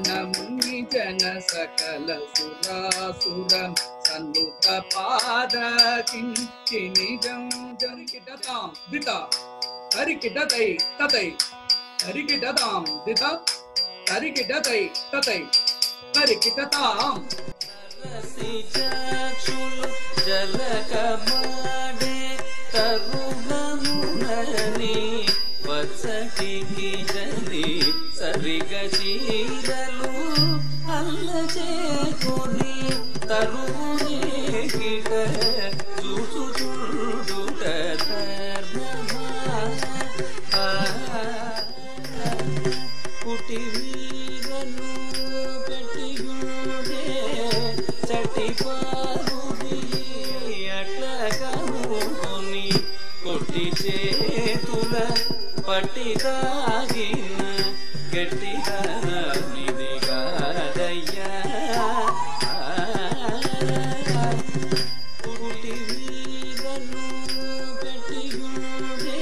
मुनि जन सकल सुरासुरं सन्नुत पाद किंचिनिजं जनिकिटतां दिता तरिकिटतै ततै तरिकिटतां दिता तरिकिटतै ततै तरिकिटतां रसिचक्षुलु जलकमाडे तरुणमुननि वत्सटिकी जनि सरिगशीरलु अल्लचेकुनि तरुणे किट चूचुचुडुट धर्ममा कुटिवीरनु पेटिगुडे चटिपारुदी अट्लकमुनि कोटि చేతుల పట్టిదాగిన గట్టిదనిది కాదయ్యా కుటి వీరను పెట్టిగుండే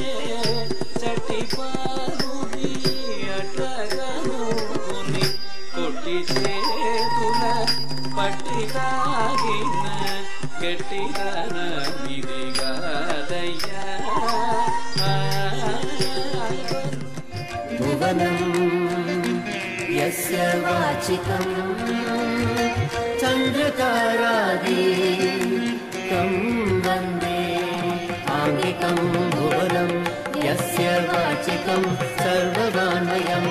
చటిపారుది అట్లగనుని కొట్టి చేతుల పట్టిదాగిన గట్టిదనిది కాదయ్యా भुवनं यस्य वाचिकं चन्द्रतारादिकं वन्दे आङ्गिकं भुवनं यस्य वाचिकं सर्ववान्मयम्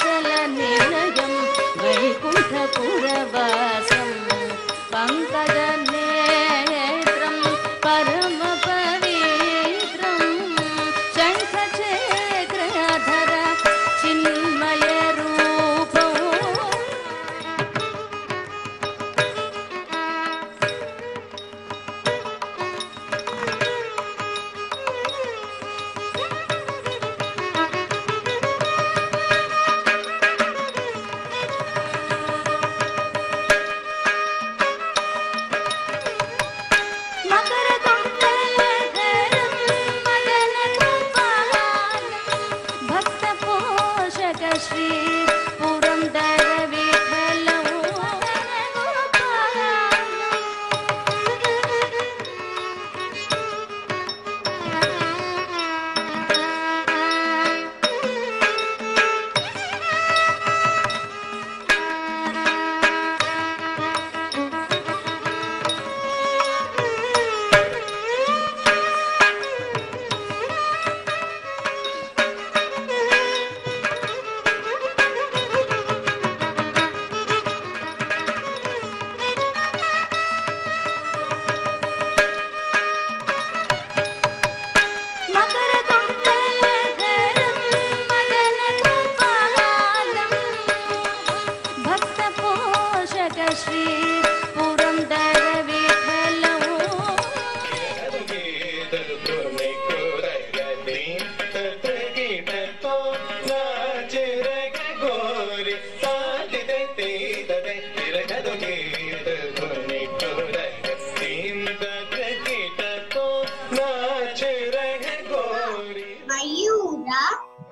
वेङ्कटाचलनिलयं वैकुण्ठपुरवासं पङ्कजनेत्रं परमपवित्रं शङ्खचक्राधर चिन्मयरूपो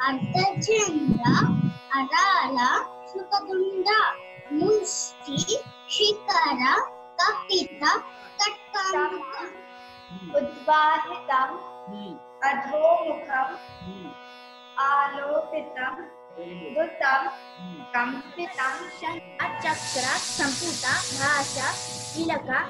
अर्धचंद्र अराल सुखदुंड मुष्टि शिखर कपित कट्टामुखम उद्वाहितम अधोमुखम आलोकितम दुतम कंपितम अचक्र संपुट भाषा इलका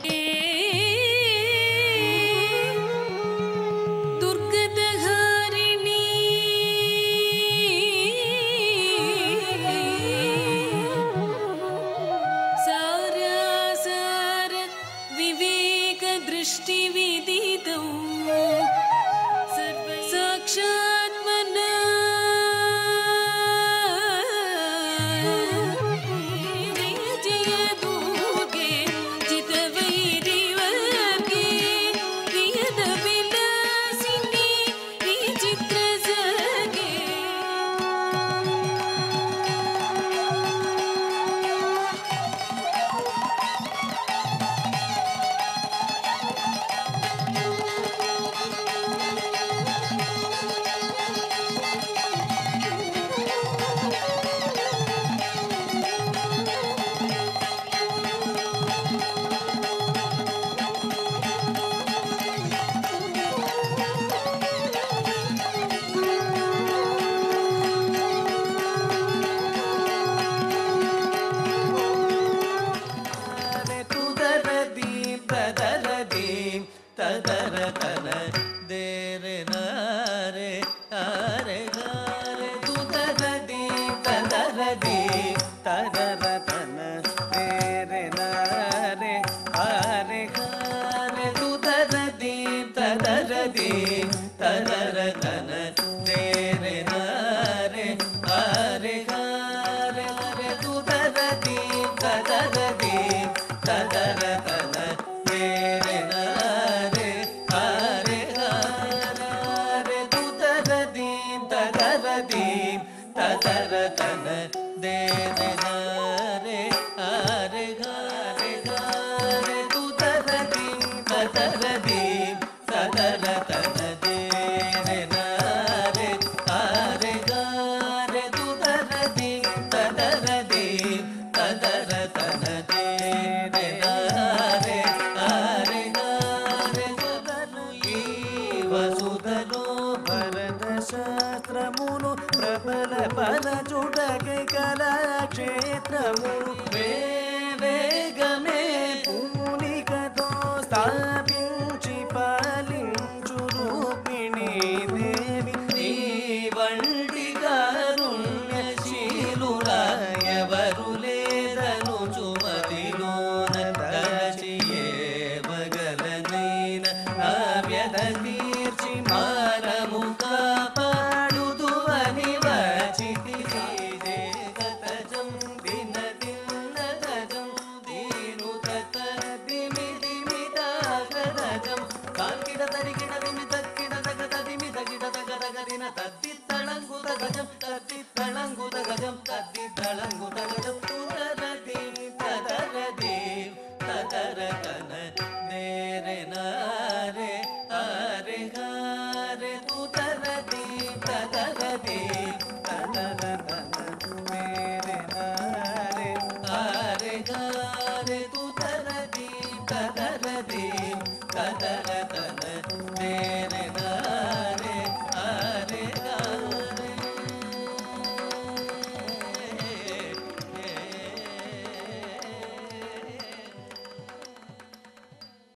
जय दुर्गे जितवैरिव गा